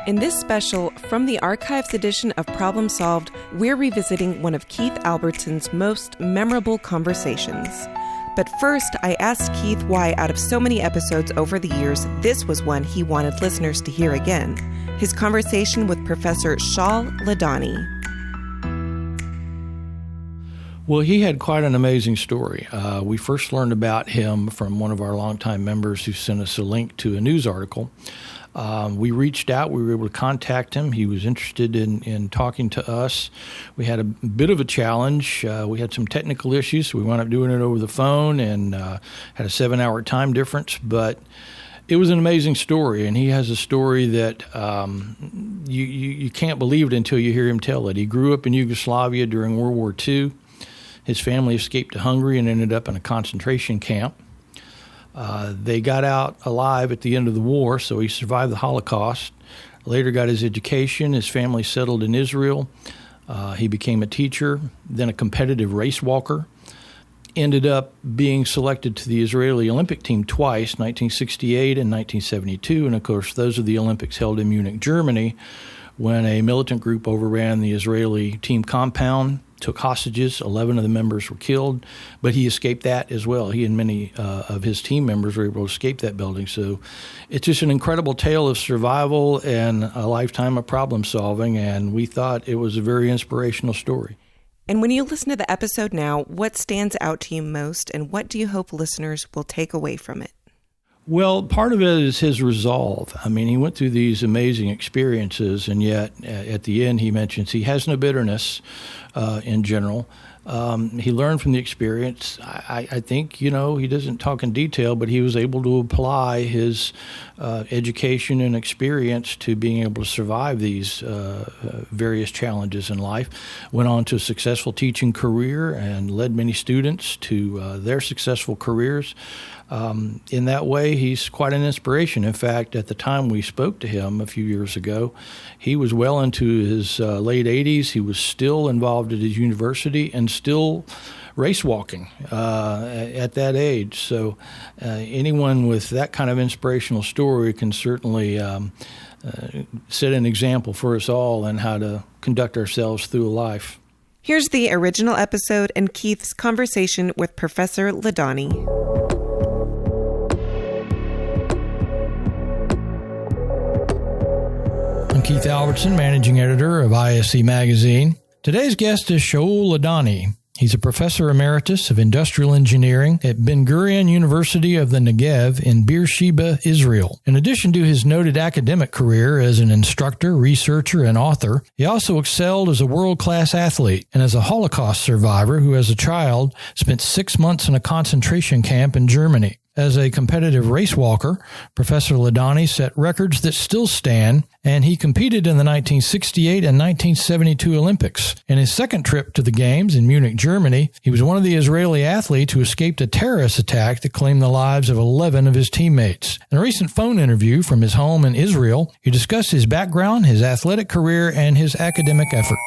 In this special From the Archives edition of Problem Solved, we're revisiting one of Keith Albertson's most memorable conversations. But first, I asked Keith why, out of so many episodes over the years, this was one he wanted listeners to hear again. His conversation with Professor Shaul Ladany. Well, he had quite an amazing story. We first learned about him from one of our longtime members who sent us a link to a news article. We reached out. We were able to contact him. He was interested in talking to us. We had a bit of a challenge. We had some technical issues. So we wound up doing it over the phone and had a 7-hour time difference. But it was an amazing story, and he has a story that you can't believe it until you hear him tell it. He grew up in Yugoslavia during World War II. His family escaped to Hungary and ended up in a concentration camp. They got out alive at the end of the war, so he survived the Holocaust. Later got his education. His family settled in Israel. He became a teacher, then a competitive race walker. Ended up being selected to the Israeli Olympic team twice, 1968 and 1972. And, of course, those are the Olympics held in Munich, Germany, when a militant group overran the Israeli team compound, took hostages. 11 of the members were killed, but he escaped that as well. He and many of his team members were able to escape that building. So it's just an incredible tale of survival and a lifetime of problem solving, and we thought it was a very inspirational story. And when you listen to the episode now, what stands out to you most, and what do you hope listeners will take away from it? Well, part of it is his resolve. I mean, he went through these amazing experiences, and yet at the end he mentions he has no bitterness in general. He learned from the experience. I think, he doesn't talk in detail, but he was able to apply his education and experience to being able to survive these various challenges in life. Went on to a successful teaching career and led many students to their successful careers. In that way, he's quite an inspiration. In fact, at the time we spoke to him a few years ago, he was well into his late 80s. He was still involved at his university and still race walking at that age. So anyone with that kind of inspirational story can certainly set an example for us all in how to conduct ourselves through life. Here's the original episode and Keith's conversation with Professor Ladany. I'm Keith Albertson, managing editor of IISE magazine. Today's guest is Shaul Ladany. He's a professor emeritus of industrial engineering at Ben-Gurion University of the Negev in Beersheba, Israel. In addition to his noted academic career as an instructor, researcher, and author, he also excelled as a world-class athlete and as a Holocaust survivor who, as a child, spent 6 months in a concentration camp in Germany. As a competitive race walker, Professor Ladany set records that still stand, and he competed in the 1968 and 1972 Olympics. In his second trip to the Games in Munich, Germany, he was one of the Israeli athletes who escaped a terrorist attack that claimed the lives of 11 of his teammates. In a recent phone interview from his home in Israel, he discussed his background, his athletic career, and his academic efforts.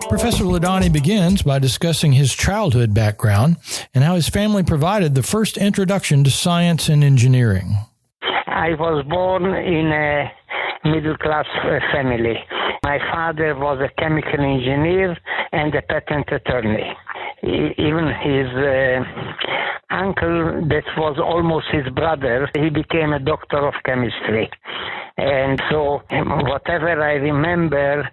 Professor Ladany begins by discussing his childhood background and how his family provided the first introduction to science and engineering. I was born in a middle-class family. My father was a chemical engineer and a patent attorney. Even his uncle, that was almost his brother, he became a doctor of chemistry. And so whatever I remember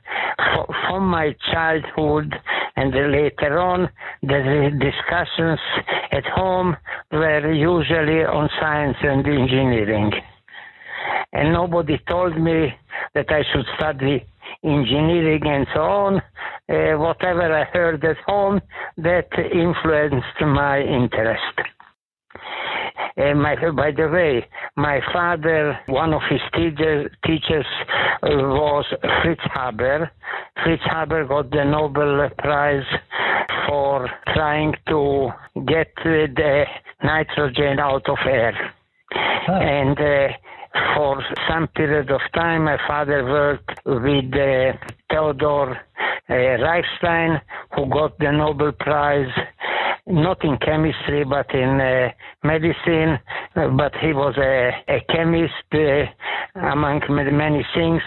from my childhood and later on, the discussions at home were usually on science and engineering. And nobody told me that I should study engineering and so on. Whatever I heard at home, that influenced my interest. By the way, my father, one of his teachers was Fritz Haber. Fritz Haber got the Nobel Prize for trying to get the nitrogen out of air. And for some period of time, my father worked with Theodor Reichstein, who got the Nobel Prize. not in chemistry, but in medicine. But he was a chemist. Among many things,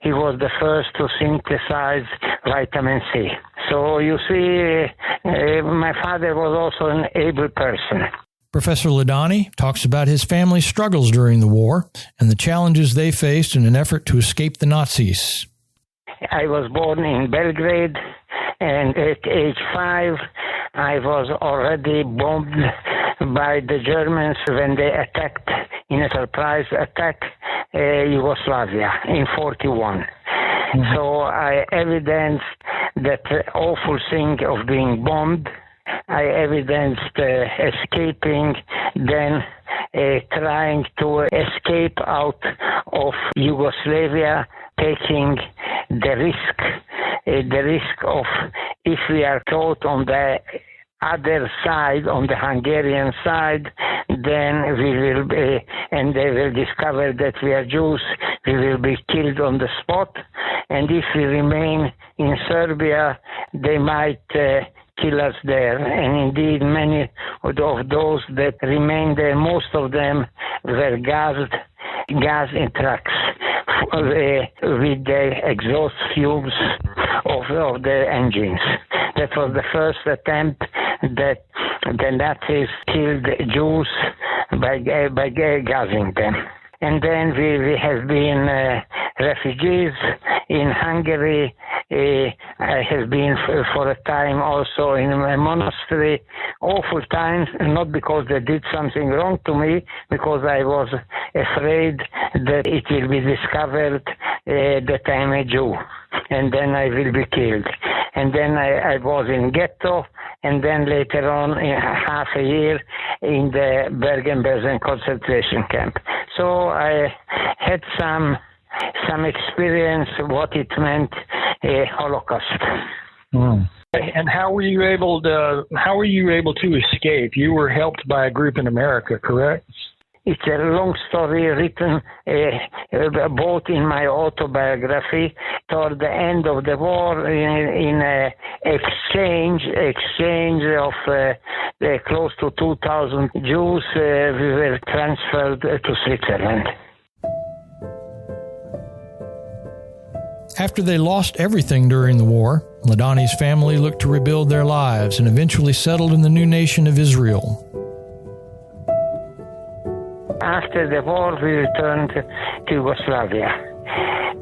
he was the first to synthesize vitamin C. So you see, my father was also an able person. Professor Ladany talks about his family's struggles during the war and the challenges they faced in an effort to escape the Nazis. I was born in Belgrade, and at age 5, I was already bombed by the Germans when they attacked, in a surprise attack, Yugoslavia in 1941. Mm-hmm. So I evidenced that awful thing of being bombed. I evidenced escaping, then trying to escape out of Yugoslavia, taking the risk of, if we are caught on the other side, on the Hungarian side, then we will be, and they will discover that we are Jews, we will be killed on the spot. And if we remain in Serbia, they might kill us there. And indeed, many of those that remained there, most of them were gas in trucks with the exhaust fumes of the engines. That was the first attempt that the Nazis killed Jews by gassing them. And then we have been refugees in Hungary. I have been for a time also in a monastery. Awful times, not because they did something wrong to me, because I was afraid that it will be discovered that I'm a Jew, and then I will be killed. And then I was in ghetto, and then later on, in half a year, in the Bergen-Belsen concentration camp. So I had some experience what it meant, a Holocaust. Mm. And how were you able to escape? You were helped by a group in America, correct? It's a long story written both in my autobiography. Toward the end of the war, in exchange of close to 2,000 Jews, we were transferred to Switzerland. After they lost everything during the war, Ladany's family looked to rebuild their lives and eventually settled in the new nation of Israel. After the war, we returned to Yugoslavia,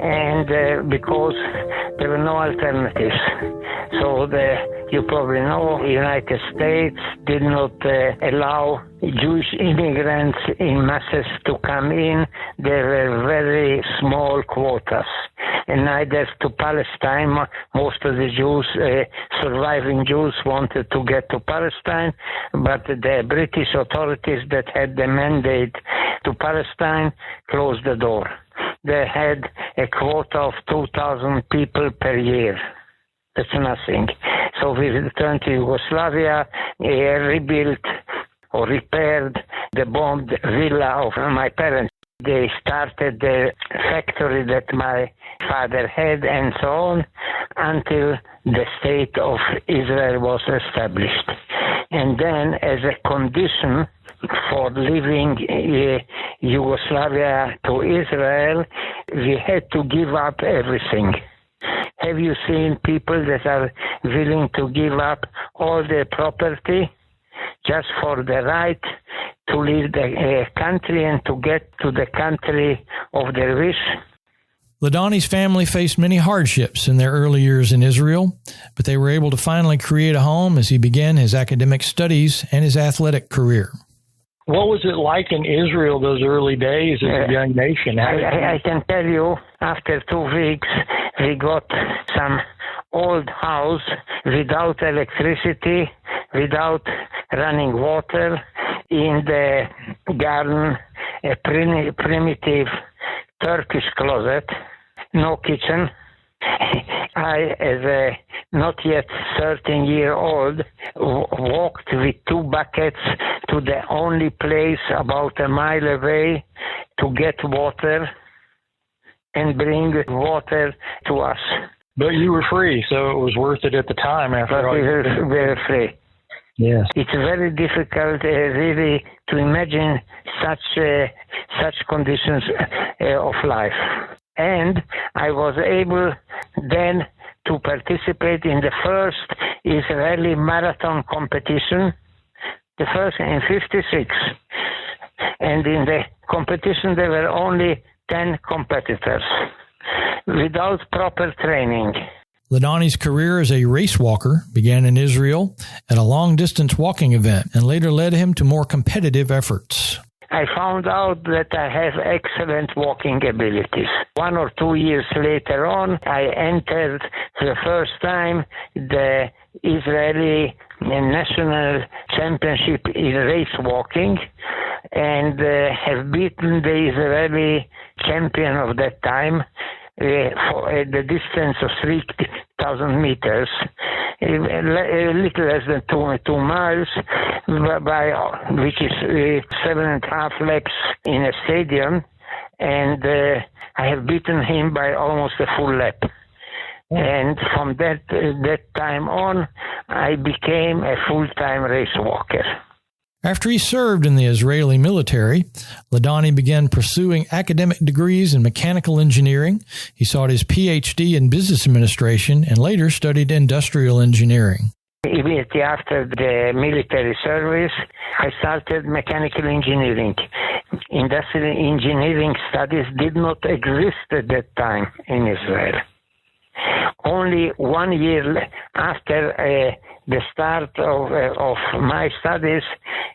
and because there were no alternatives. So you probably know, the United States did not allow Jewish immigrants in masses to come in. There were very small quotas. And neither to Palestine. Most of the Jews, surviving Jews, wanted to get to Palestine, but the British authorities that had the mandate to Palestine closed the door. They had a quota of 2,000 people per year. That's nothing. So we returned to Yugoslavia, rebuilt or repaired the bombed villa of my parents. They started the factory that my father had and so on until the state of Israel was established. And then as a condition for leaving Yugoslavia to Israel, we had to give up everything. Have you seen people that are willing to give up all their property just for the right to leave the country and to get to the country of their wish? Ladany's family faced many hardships in their early years in Israel, but they were able to finally create a home as he began his academic studies and his athletic career. What was it like in Israel those early days as a young nation? I can tell you, after 2 weeks, we got some old house without electricity, without running water, in the garden, a primitive Turkish closet, no kitchen. I, as a not yet 13-year-old, walked with 2 buckets to the only place about a mile away to get water and bring water to us. But you were free, so it was worth it at the time. After all, we were free. Yes. It's very difficult really to imagine such conditions of life. And I was able then to participate in the first Israeli marathon competition, the first in 56. And in the competition there were only 10 competitors without proper training. Ladany's career as a race walker began in Israel at a long-distance walking event and later led him to more competitive efforts. I found out that I have excellent walking abilities. 1 or 2 years later on, I entered for the first time the Israeli National Championship in race walking and have beaten the Israeli champion of that time for the distance of 3,000 meters, a little less than 2 miles, which is 7.5 laps in a stadium, and I have beaten him by almost a full lap. And from that time on, I became a full-time race walker. After he served in the Israeli military, Ladany began pursuing academic degrees in mechanical engineering. He sought his PhD in business administration and later studied industrial engineering. Immediately after the military service, I started mechanical engineering. Industrial engineering studies did not exist at that time in Israel. Only 1 year after the start of my studies,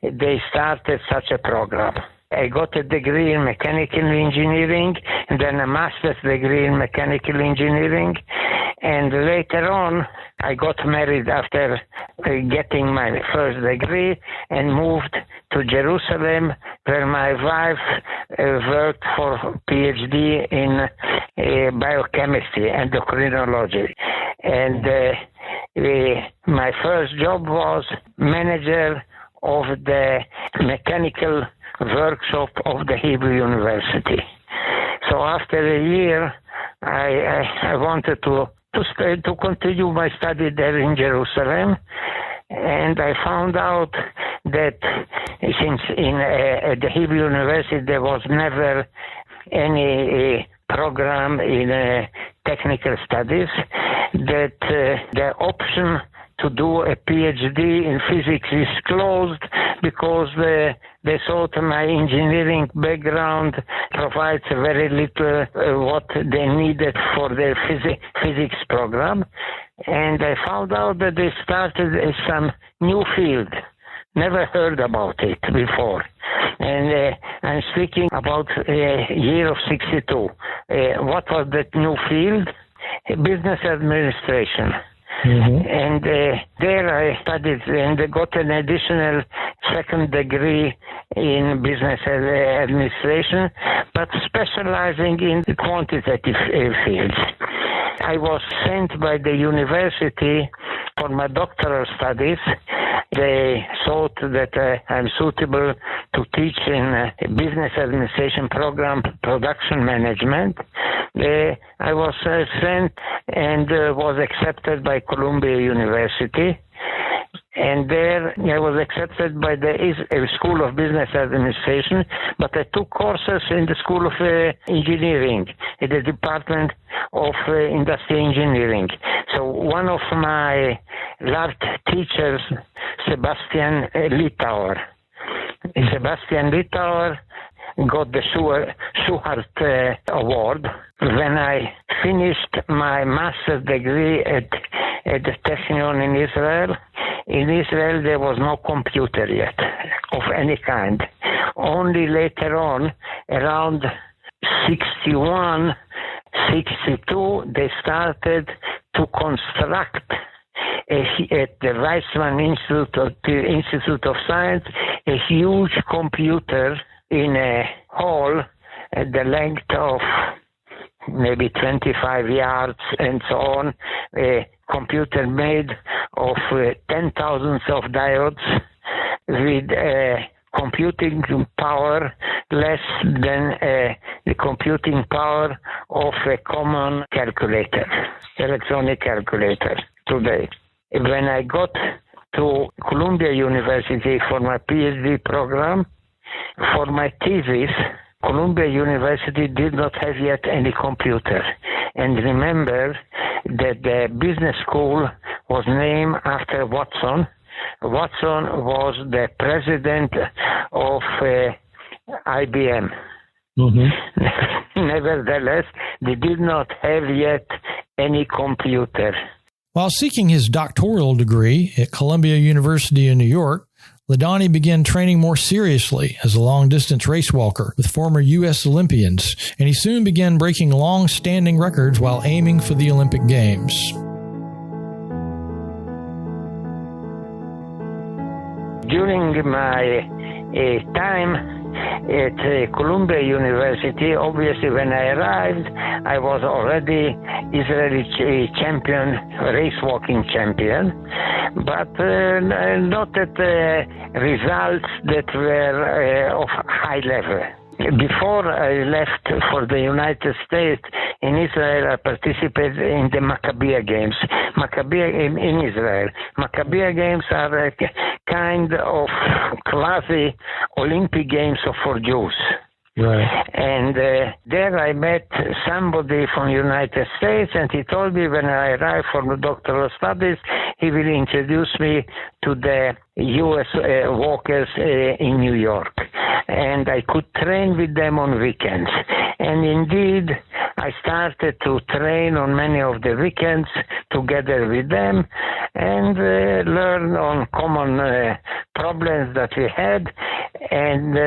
they started such a program. I got a degree in mechanical engineering and then a master's degree in mechanical engineering. And later on, I got married after getting my first degree and moved to Jerusalem, where my wife worked for PhD in biochemistry, endocrinology. And my first job was manager of the mechanical workshop of the Hebrew University. So after a year, I wanted to continue my study there in Jerusalem, and I found out that since at the Hebrew University there was never any program in technical studies, that the option to do a PhD in physics is closed because they thought my engineering background provides very little what they needed for their physics program. And I found out that they started some new field. Never heard about it before. And I'm speaking about year of 62. What was that new field? Business administration. Mm-hmm. And there I studied and got an additional second degree in business administration, but specializing in quantitative fields. I was sent by the university for my doctoral studies. They thought that I'm suitable to teach in business administration program, production management. I was sent and was accepted by Columbia University. And there I was accepted by the School of Business Administration, but I took courses in the School of Engineering, in the Department of Industrial Engineering. So one of my loved teachers, Sebastian Litauer. Sebastian Litauer got the Schuhart Award. When I finished my master's degree at the Technion in Israel there was no computer yet of any kind. Only later on, around 61, 62, they started to construct at the Weizmann Institute of Science a huge computer in a hall at the length of maybe 25 yards and so on, a computer made of 10,000 of diodes with computing power less than the computing power of a common calculator, electronic calculator today. When I got to Columbia University for my PhD program. For my thesis, Columbia University did not have yet any computer. And remember that the business school was named after Watson. Watson was the president of IBM. Mm-hmm. Nevertheless, they did not have yet any computer. While seeking his doctoral degree at Columbia University in New York, Ladany began training more seriously as a long-distance race walker with former U.S. Olympians, and he soon began breaking long-standing records while aiming for the Olympic Games. During my time at Columbia University, obviously when I arrived, I was already Israeli champion, race walking champion, but not at results that were of high level. Before I left for the United States, in Israel, I participated in the Maccabiah Games. In Israel. Maccabiah Games are a kind of quasi-Olympic Games for Jews. Right. And there I met somebody from the United States, and he told me when I arrived for the doctoral studies, he will introduce me to the U.S. walkers in New York. And I could train with them on weekends. And indeed, I started to train on many of the weekends together with them and learn on common problems that we had. And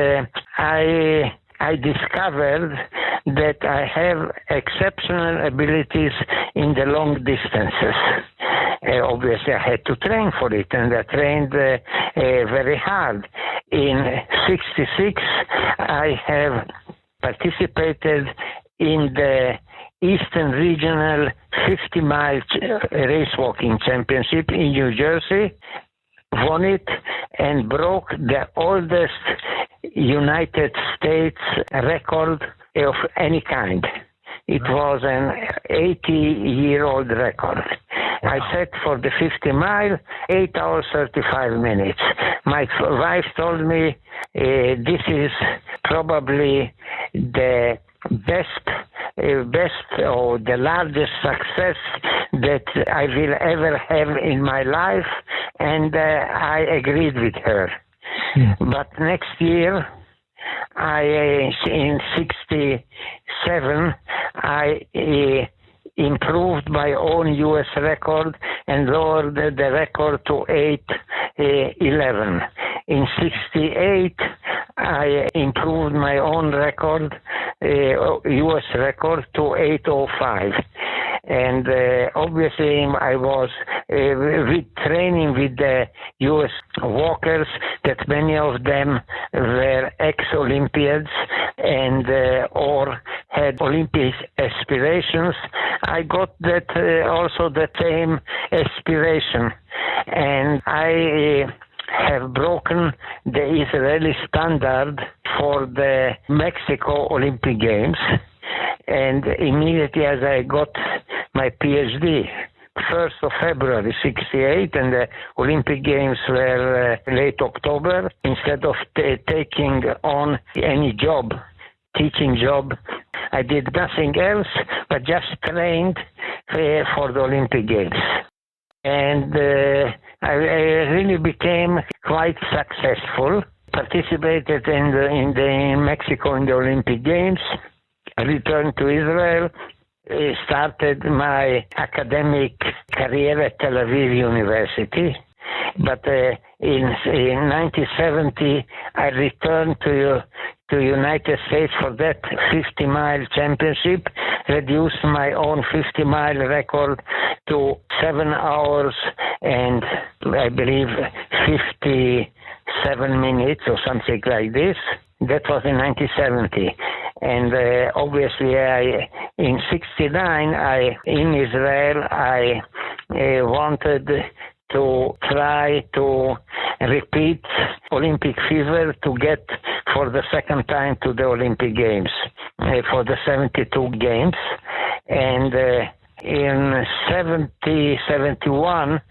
I discovered that I have exceptional abilities in the long distances. Obviously, I had to train for it, and I trained very hard. In '66, I have participated in the Eastern Regional 50-mile race walking championship in New Jersey, won it, and broke the oldest United States record of any kind. It was an 80-year-old record. I set for the 50 mile 8 hours 35 minutes. My wife told me this is probably the best or the largest success that I will ever have in my life, and I agreed with her. But next year, in '67, I improved my own U.S. record and lowered the record to 8:11. In '68, I improved my own record, U.S. record, to 8:05. And obviously, I was with training with the U.S. walkers, that many of them were ex-Olympians and or had Olympic aspirations. I got that also the same aspiration, and I have broken the Israeli standard for the Mexico Olympic Games. And immediately as I got my PhD, 1st of February '68, and the Olympic Games were late October, instead of taking on any job, teaching job, I did nothing else but just trained for the Olympic Games. And I really became quite successful, participated in Mexico in the Olympic Games, returned to Israel, started my academic career at Tel Aviv University. But in 1970, I returned to United States for that 50-mile championship, reduced my own 50-mile record to 7 hours and I believe 57 minutes or something like this. That was in 1970. And obviously, in '69, in Israel, I wanted to try to repeat Olympic fever to get for the second time to the Olympic Games, for the 72 games. And in '71,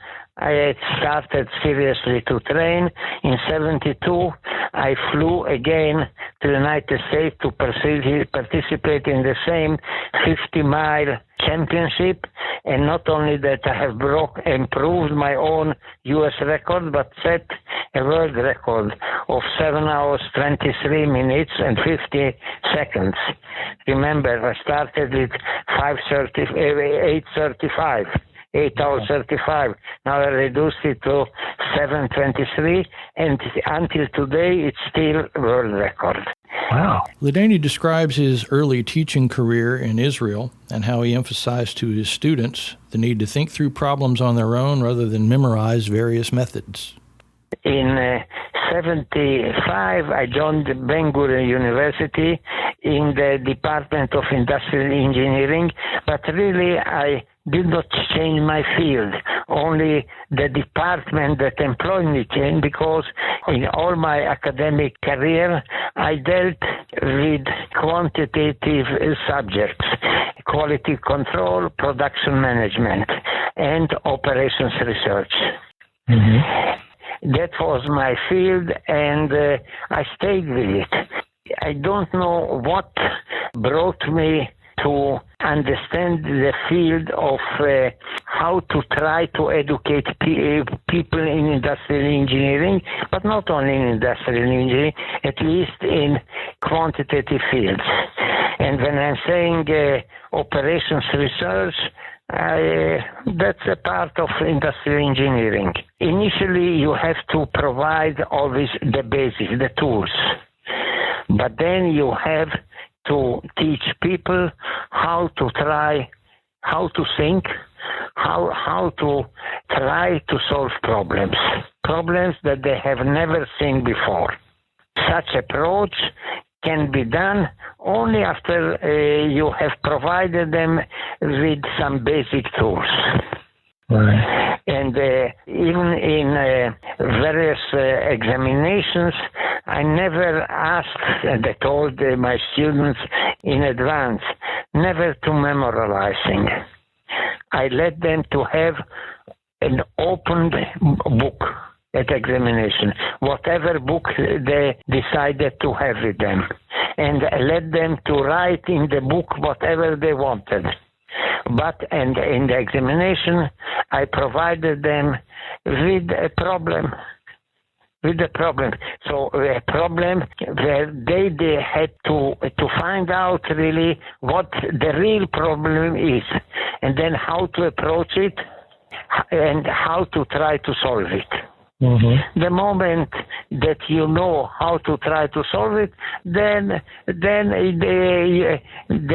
I had started seriously to train. In 72, I flew again to the United States to participate in the same 50-mile championship. And not only that, I have improved my own U.S. record, but set a world record of 7 hours, 23 minutes, and 50 seconds. Remember, I started with 8 hours 35. Now I reduced it to 7:23, and until today, it's still world record. Wow. Ladany describes his early teaching career in Israel and how he emphasized to his students the need to think through problems on their own rather than memorize various methods. In 75, I joined Ben-Gurion University in the Department of Industrial Engineering, but really I did not change my field. Only the department that employed me changed, because in all my academic career, I dealt with quantitative subjects: quality control, production management, and operations research. Mm-hmm. That was my field, and I stayed with it. I don't know what brought me to understand the field of how to try to educate people in industrial engineering, but not only in industrial engineering, at least in quantitative fields. And when I'm saying operations research, that's a part of industrial engineering. Initially, you have to provide always the basics, the tools. But then you have to teach people how to think, how to try to solve problems that they have never seen before. Such approach can be done only after you have provided them with some basic tools. Right. And even in various examinations, I never asked, and I told my students in advance, never to memorizing. I let them to have an open book at examination, whatever book they decided to have with them, and let them to write in the book whatever they wanted. And in the examination, I provided them with a problem. So a problem where they had to find out really what the real problem is, and then how to approach it and how to try to solve it. Mm-hmm. The moment that you know how to try to solve it, then there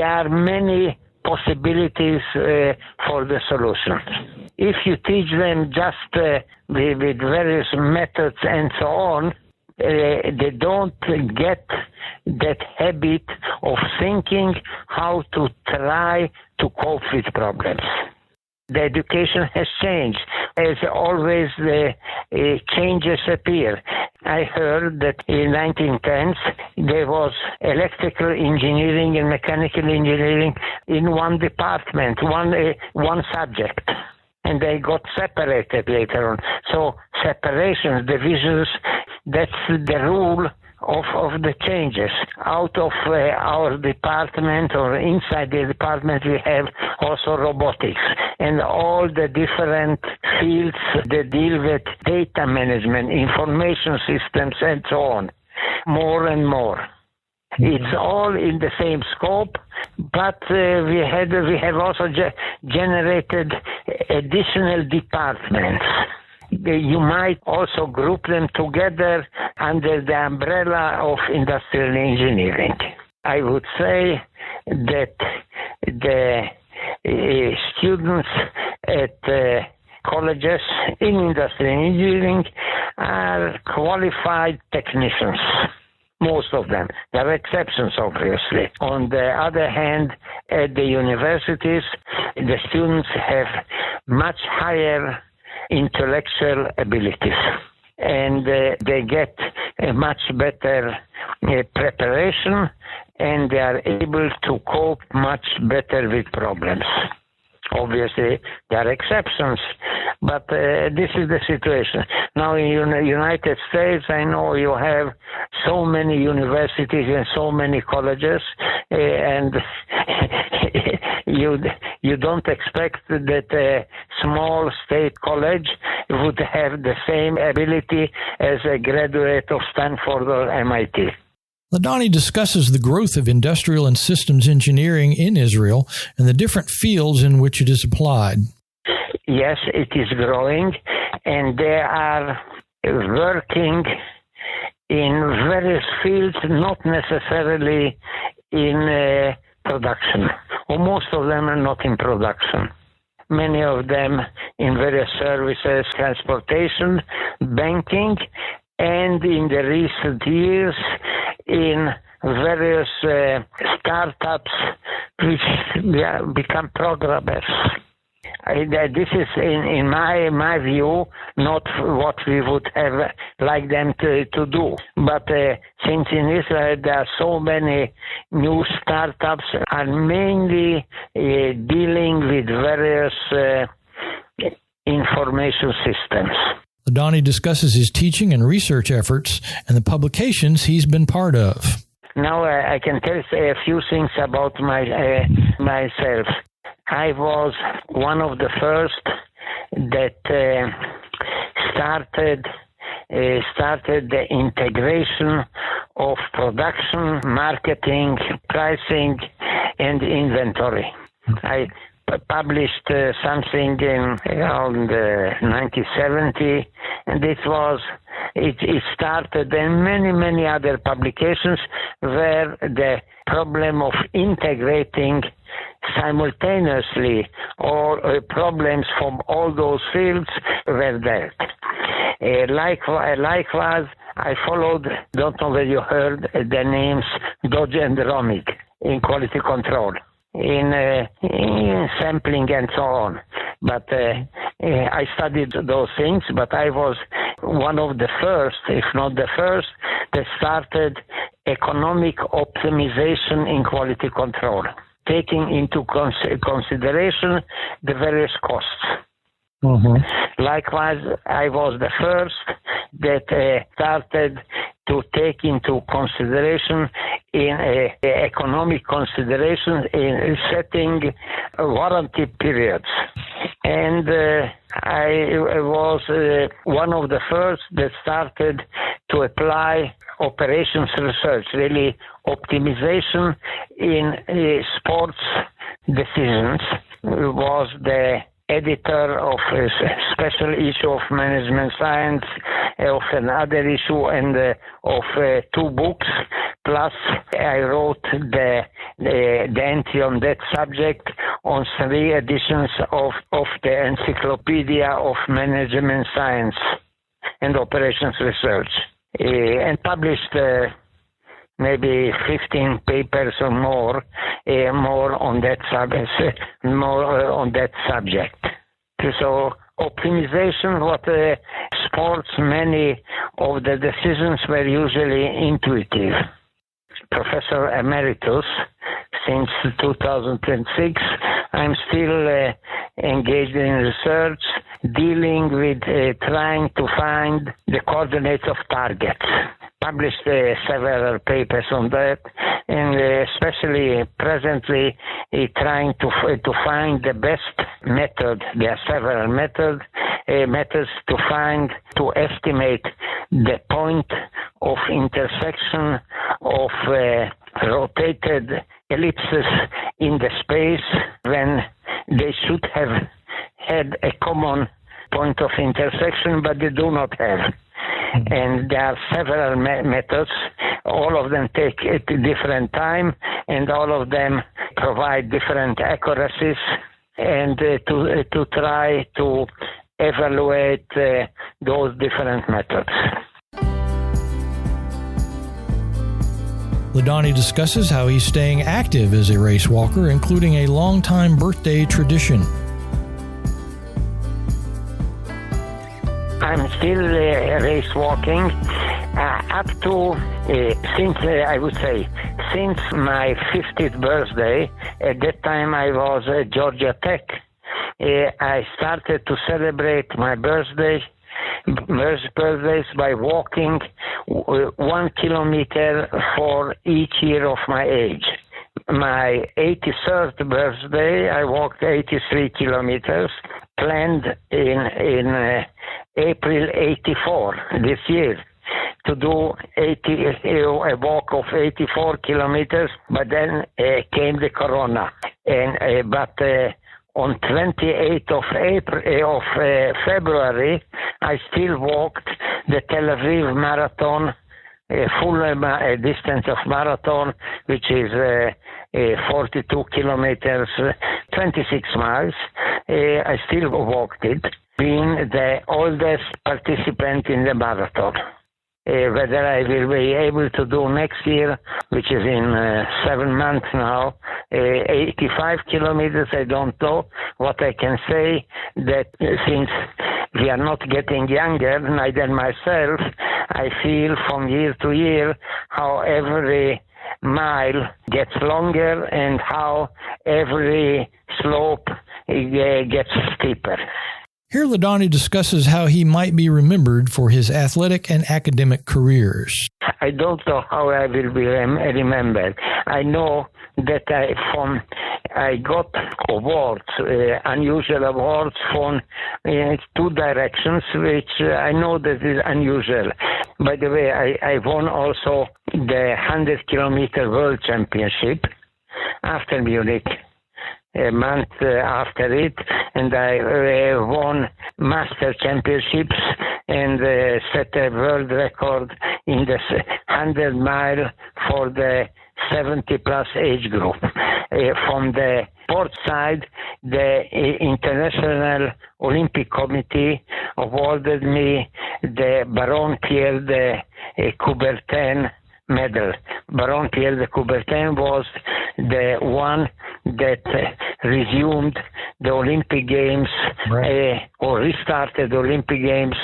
are many possibilities for the solution. If you teach them just with various methods and so on, they don't get that habit of thinking how to try to cope with problems. The education has changed. As always, the changes appear. I heard that in 1910s there was electrical engineering and mechanical engineering in one department, one subject, and they got separated later on. So separations, divisions, that's the rule of the changes. Out of our department or inside the department, we have also robotics and all the different fields that deal with data management, information systems, and so on. More and more. It's all in the same scope, but we have also generated additional departments. You might also group them together under the umbrella of industrial engineering. I would say that the students at colleges in industrial engineering are qualified technicians. Most of them. There are exceptions, obviously. On the other hand, at the universities, the students have much higher intellectual abilities, and they get a much better preparation, and they are able to cope much better with problems. Obviously, there are exceptions, but this is the situation. Now in the United States, I know you have so many universities and so many colleges, and you don't expect that a small state college would have the same ability as a graduate of Stanford or MIT. Ladany discusses the growth of industrial and systems engineering in Israel and the different fields in which it is applied. Yes, it is growing, and they are working in various fields, not necessarily in production, or most of them are not in production. Many of them in various services, transportation, banking, and in the recent years in various startups which become programmers. This is, in my view, not what we would have liked them to do. But since in Israel there are so many new startups are mainly dealing with various information systems. Ladany discusses his teaching and research efforts and the publications he's been part of. Now I can tell a few things about myself. I was one of the first that started the integration of production, marketing, pricing, and inventory. I published something in around 1970, and it started in many other publications where the problem of integrating simultaneously all problems from all those fields were dealt. Likewise, I followed, don't know whether you heard the names Dodge and Romig in quality control, in sampling and so on. But I studied those things, but I was one of the first, if not the first, that started economic optimization in quality control, taking into consideration the various costs. Mm-hmm. Likewise, I was the first that started to take into consideration in economic consideration in setting warranty periods. And I was one of the first that started to apply operations research, really optimization in sports decisions. Was the editor of a special issue of Management Science, of another issue, and of two books. Plus, I wrote the entry on that subject on 3 editions of the Encyclopedia of Management Science and Operations Research, and published maybe 15 papers or more on that subject. So optimization, what sports, many of the decisions were usually intuitive. Professor Emeritus, since 2006, I'm still engaged in research, dealing with trying to find the coordinates of targets. Published several papers on that, and especially presently trying to find the best method. There are several methods to estimate the point of intersection of rotated ellipses in the space when they should have had a common point of intersection, but they do not have. And there are several methods. All of them take a different time, and all of them provide different accuracies, and to try to evaluate those different methods. Ladany discusses how he's staying active as a race walker, including a long-time birthday tradition. I'm still race walking up to, since my 50th birthday. At that time I was at Georgia Tech I started to celebrate my birthdays by walking 1 kilometer for each year of my age. My 83rd birthday, I walked 83 kilometers, planned in April 84, this year, to do a walk of 84 kilometers, but then came the corona. But on 28th of February, I still walked the Tel Aviv marathon, a full distance of marathon, which is 42 kilometers, 26 miles. I still walked it, being the oldest participant in the marathon. Whether I will be able to do next year, which is in 7 months now, 85 kilometers, I don't know. What I can say that since we are not getting younger, neither myself, I feel from year to year how every mile gets longer and how every slope gets steeper. Here, Ladany discusses how he might be remembered for his athletic and academic careers. I don't know how I will be remembered. I know that I got awards, unusual awards from two directions, which I know that is unusual. By the way, I won also the 100-kilometer World Championship after Munich, a month after it, and I won Master Championships and set a world record in the 100 mile for the 70-plus age group. From the sports side, the International Olympic Committee awarded me the Baron Pierre de Coubertin medal. Baron Pierre de Coubertin was the one that resumed the Olympic Games, or restarted the Olympic Games,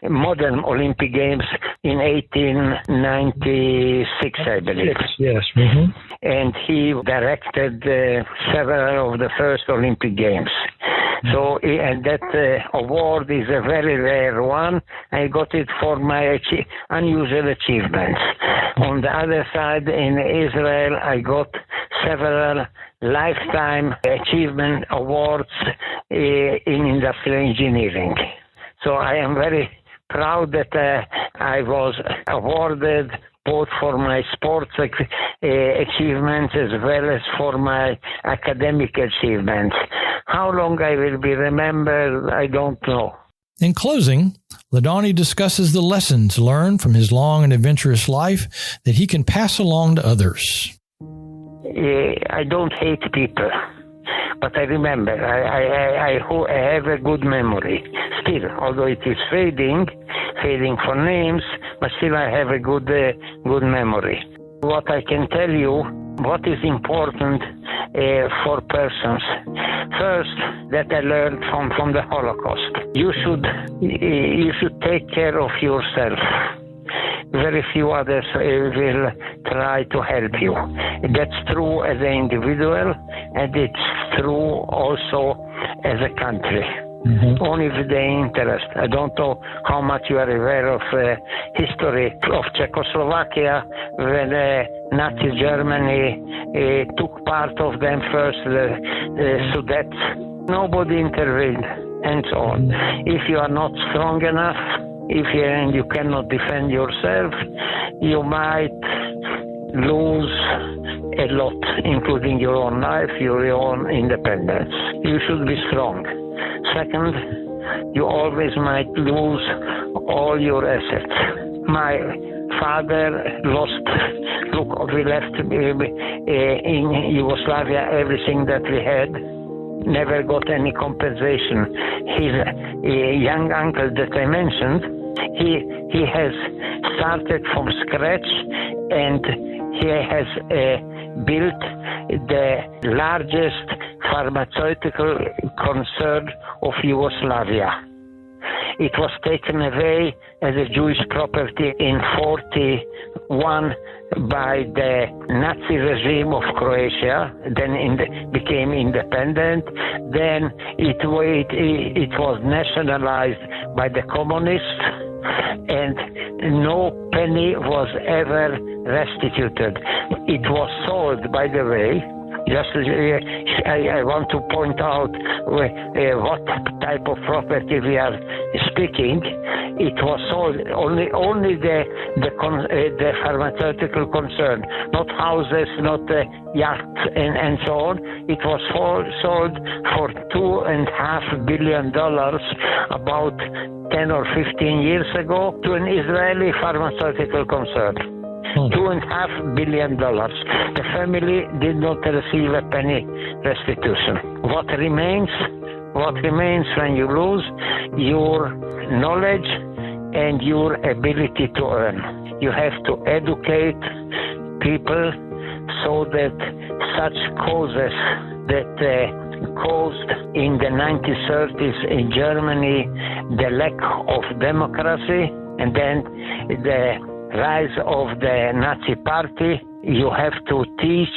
modern Olympic Games, in 1896, I believe. Yes. Mm-hmm. And he directed several of the first Olympic Games. So, and that award is a very rare one. I got it for my unusual achievements. On the other side, in Israel, I got several lifetime achievement awards in industrial engineering. So I am very proud that I was awarded both for my sports achievements as well as for my academic achievements. How long I will be remembered, I don't know. In closing, Ladany discusses the lessons learned from his long and adventurous life that he can pass along to others. I don't hate people, but I remember. I have a good memory still, although it is fading for names, but still I have a good memory. What I can tell you, what is important for persons. First, that I learned from the Holocaust. You should take care of yourself. Very few others will try to help you. That's true as an individual, and it's true also as a country. Mm-hmm. Only with the interest. I don't know how much you are aware of history of Czechoslovakia when Nazi Germany took part of them first, the Sudets. Nobody intervened, and so on. If you are not strong enough, if you cannot defend yourself, you might lose a lot, including your own life, your own independence. You should be strong. Second, you always might lose all your assets. My father we left in Yugoslavia everything that we had, never got any compensation. His young uncle that I mentioned, he has started from scratch, and he has built the largest pharmaceutical concern of Yugoslavia. It was taken away as a Jewish property in 1941 by the Nazi regime of Croatia, then became independent. Then it was nationalized by the communists, and no penny was ever restituted. It was sold, by the way. Just I want to point out what type of property we are speaking. It was sold only the pharmaceutical concern, not houses, not yachts, and so on. It was sold for $2.5 billion about 10 or 15 years ago to an Israeli pharmaceutical concern. $2.5 billion. The family did not receive a penny restitution. What remains when you lose your knowledge and your ability to earn. You have to educate people so that such causes that caused in the 1930s in Germany the lack of democracy and then the rise of the Nazi Party, you have to teach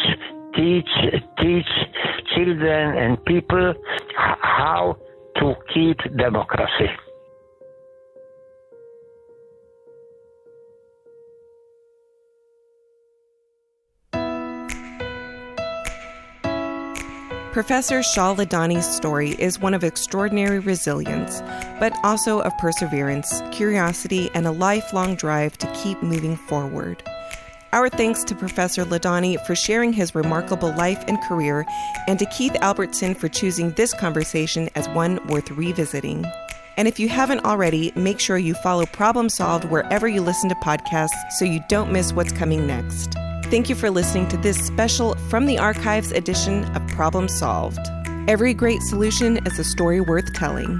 children and people how to keep democracy. Professor Shaul Ladany's story is one of extraordinary resilience, but also of perseverance, curiosity, and a lifelong drive to keep moving forward. Our thanks to Professor Ladany for sharing his remarkable life and career, and to Keith Albertson for choosing this conversation as one worth revisiting. And if you haven't already, make sure you follow Problem Solved wherever you listen to podcasts so you don't miss what's coming next. Thank you for listening to this special From the Archives edition of Problem Solved. Every great solution is a story worth telling.